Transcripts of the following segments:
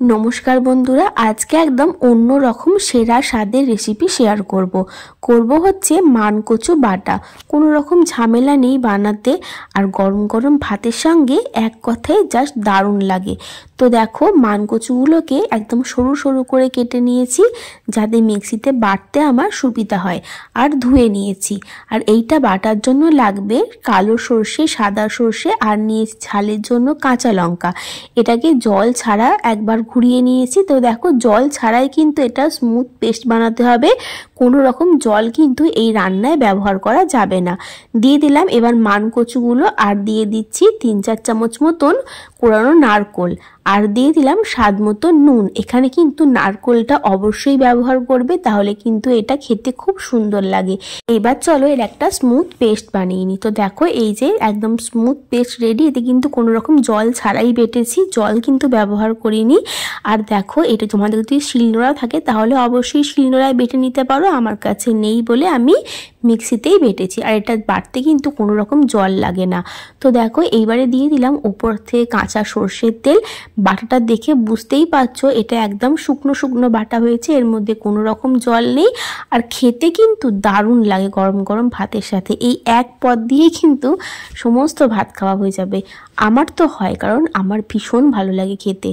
নমস্কার বন্ধুরা, আজকে একদম অন্য রকম সেরা স্বাদের রেসিপি শেয়ার করব হচ্ছে মানকচু বাটা। কোনো রকম ঝামেলা নেই বানাতে, আর গরম গরম ভাতের সঙ্গে এক কথায় জাস্ট দারুণ লাগে। তো দেখো, মানকচুগুলোকে একদম সরু সরু করে কেটে নিয়েছি যাতে মিক্সিতে বাটতে আমার সুবিধা হয়, আর ধুয়ে নিয়েছি। আর এইটা বাটার জন্য লাগবে কালো সর্ষে, সাদা সর্ষে, আর নিয়েছি ঝালের জন্য কাঁচা লঙ্কা। এটাকে জল ছাড়া একবার ঘুরিয়ে নিয়েছি। তো দেখো, জল ছাড়াই কিন্তু এটা স্মুথ পেস্ট বানাতে হবে, কোনো রকম জল কিন্তু এই রান্নায় ব্যবহার করা যাবে না। দিয়ে দিলাম এবার মানকচুগুলো, আর দিয়ে দিচ্ছি 3-4 চামচ মতন কোরানো নারকোল, আর দিয়ে দিলাম স্বাদ মতো নুন। এখানে কিন্তু নারকোলটা অবশ্যই ব্যবহার করবে, তাহলে কিন্তু এটা খেতে খুব সুন্দর লাগে। এবার চলো এর একটা স্মুথ পেস্ট বানিয়ে নিই। তো দেখো, এই যে একদম স্মুথ পেস্ট রেডি। এতে কিন্তু কোনো রকম জল ছাড়াই বেটেছি, জল কিন্তু ব্যবহার করিনি। আর দেখো, এটা তোমাদের যদি শিলনোড়া থাকে তাহলে অবশ্যই শিলনোড়ায় বেটে নিতে পারো, আমার কাছে নেই বলে আমি মিক্সিতেই বেটেছি। আর এটা বাটতে কিন্তু কোনো রকম জল লাগে না। তো দেখো, এইবারে দিয়ে দিলাম ওপর থেকে কাঁচা সর্ষের তেল। বাটাটা দেখে বুঝতেই পারছো এটা একদম শুকনো শুকনো বাটা হয়েছে, এর মধ্যে কোনো রকম জল নেই। আর খেতে কিন্তু দারুণ লাগে গরম গরম ভাতের সাথে। এই এক পদ দিয়েই কিন্তু সমস্ত ভাত খাওয়া হয়ে যাবে। আমার তো হয়, কারণ আমার ভীষণ ভালো লাগে খেতে।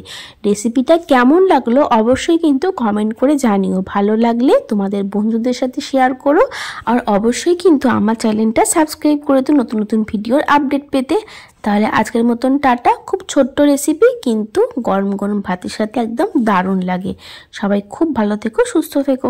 রেসিপিটা কেমন লাগলো অবশ্যই কিন্তু কমেন্ট করে জানিও। ভালো লাগলে তোমাদের বন্ধুদের সাথে শেয়ার করো, আর অবশ্যই কিন্তু আমার চ্যানেলটা সাবস্ক্রাইব করে দিও নতুন নতুন ভিডিওর আপডেট পেতে। তাহলে আজকের মতন টাটা। খুব ছোট্ট রেসিপি, কিন্তু গরম গরম ভাতের সাথে একদম দারুণ লাগে। সবাই খুব ভালো থেকো, সুস্থ থেকো।